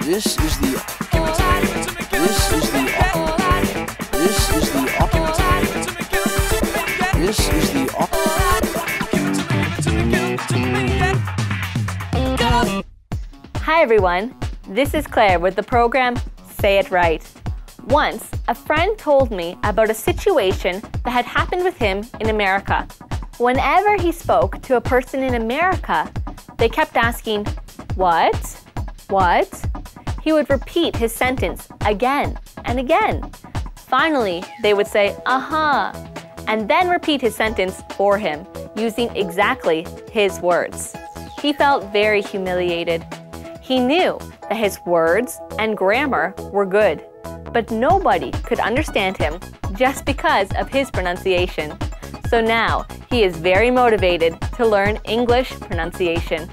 This is the This is the This is the This is the Hi everyone, this is Claire with the program Say It Right. Once, a friend told me about a situation that had happened with him in America. Whenever he spoke to a person in America, they kept asking, "What? What?" He would repeat his sentence again and again. Finally, they would say, "Uh-huh," and then repeat his sentence for him, using exactly his words. He felt very humiliated. He knew that his words and grammar were good, but nobody could understand him just because of his pronunciation. So now, he is very motivated to learn English pronunciation.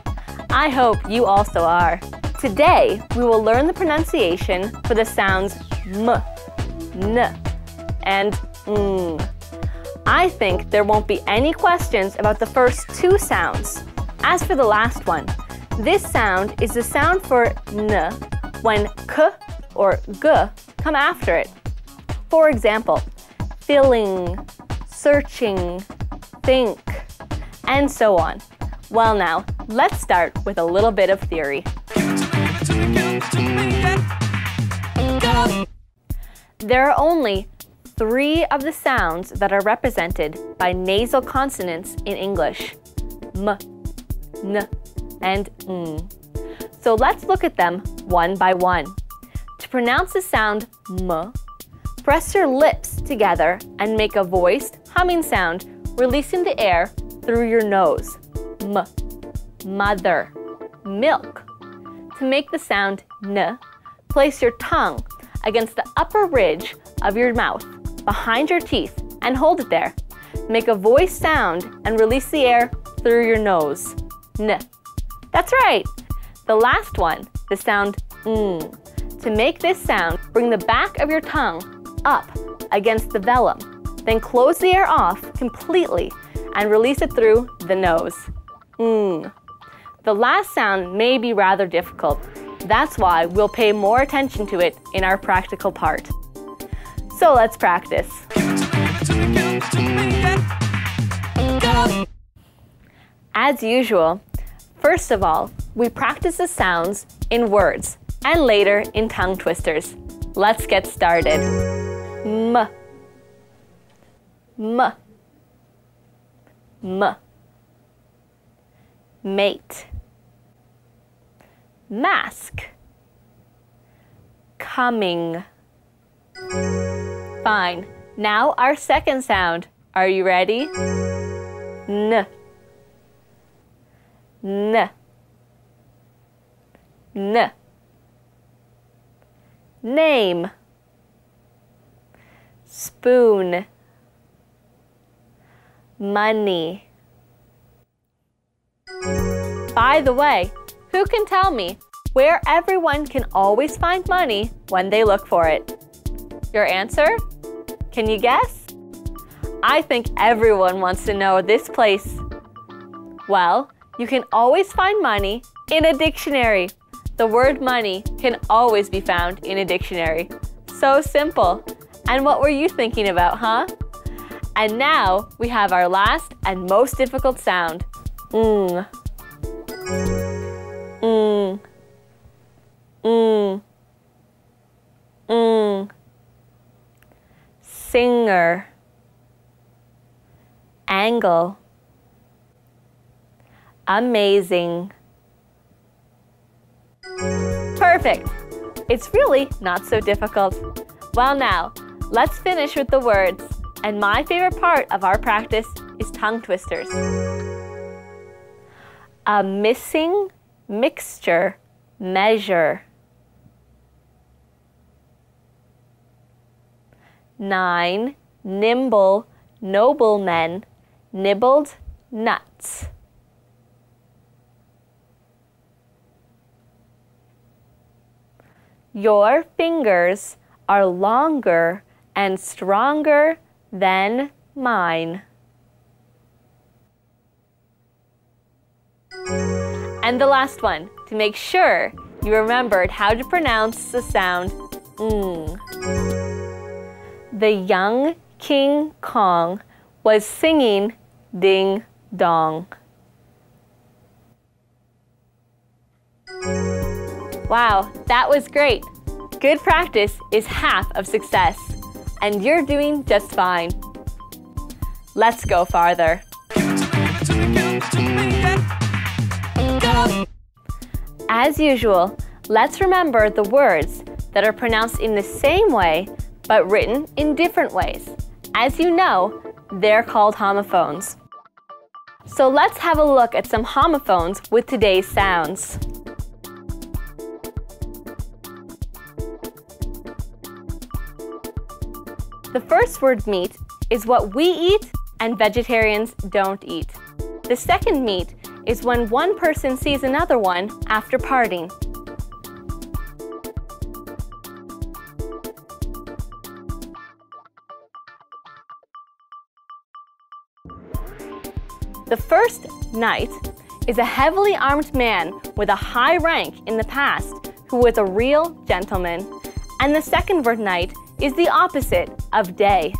I hope you also are. Today, we will learn the pronunciation for the sounds m, n, and ng. I think there won't be any questions about the first two sounds. As for the last one, this sound is the sound for n when k or g come after it. For example, filling, searching, think, and so on. Well now, let's start with a little bit of theory. There are only 3 of the sounds that are represented by nasal consonants in English: m, n, and ng. So let's look at them one by one. To pronounce the sound m, press your lips together and make a voiced humming sound, releasing the air through your nose. M, mother, milk. To make the sound n, place your tongue against the upper ridge of your mouth, behind your teeth, and hold it there. Make a voiced sound and release the air through your nose. N. That's right! The last one, the sound ng. To make this sound, bring the back of your tongue up against the velum. Then close the air off completely and release it through the nose. Ng. The last sound may be rather difficult. That's why we'll pay more attention to it in our practical part. So let's practice. As usual, first of all, we practice the sounds in words and later in tongue twisters. Let's get started. M, m, m. Mate, mask, coming. Fine. Now our second sound. Are you ready? N, n, n. Name, spoon, money. By the way, who can tell me where everyone can always find money when they look for it? Your answer? Can you guess? I think everyone wants to know this place. Well, you can always find money in a dictionary. The word money can always be found in a dictionary. So simple. And what were you thinking about, huh? And now we have our last and most difficult sound. Ng. Ng. Ng. Ng. Singer. Angle. Amazing. Perfect! It's really not so difficult. Well now, let's finish with the words. And my favorite part of our practice is tongue twisters. A missing mixture measure. 9 nimble noblemen nibbled nuts. Your fingers are longer and stronger than mine. And the last one, to make sure you remembered how to pronounce the sound ng. The young King Kong was singing ding dong. Wow, that was great. Good practice is half of success, and you're doing just fine. Let's go farther. As usual, let's remember the words that are pronounced in the same way but written in different ways. As you know, they're called homophones. So let's have a look at some homophones with today's sounds. The first word meat is what we eat and vegetarians don't eat. The second meat is when one person sees another one after parting. The first knight is a heavily armed man with a high rank in the past who was a real gentleman. And the second word knight is the opposite of day.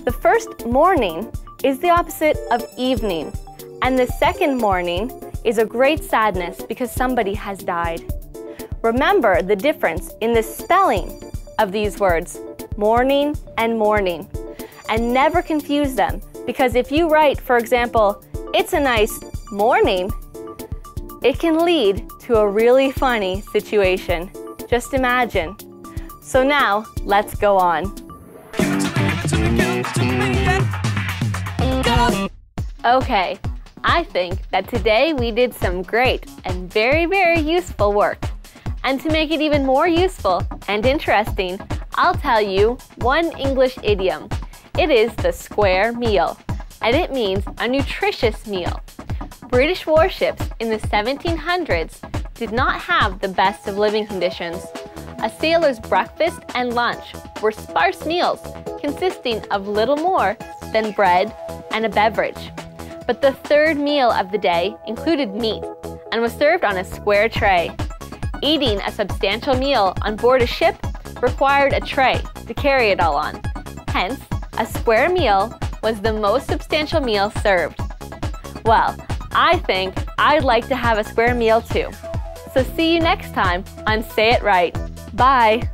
The first morning is the opposite of evening, and the second morning is a great sadness because somebody has died. Remember the difference in the spelling of these words, morning and morning, and never confuse them, because if you write, for example, it's a nice morning, it can lead to a really funny situation. Just imagine. So now, let's go on. Okay, I think that today we did some great and very, very useful work. And to make it even more useful and interesting, I'll tell you one English idiom. It is the square meal, and it means a nutritious meal. British warships in the 1700s did not have the best of living conditions. A sailor's breakfast and lunch were sparse meals consisting of little more than bread and a beverage. But the third meal of the day included meat and was served on a square tray. Eating a substantial meal on board a ship required a tray to carry it all on. Hence, a square meal was the most substantial meal served. Well, I think I'd like to have a square meal too. So see you next time on Say It Right. Bye!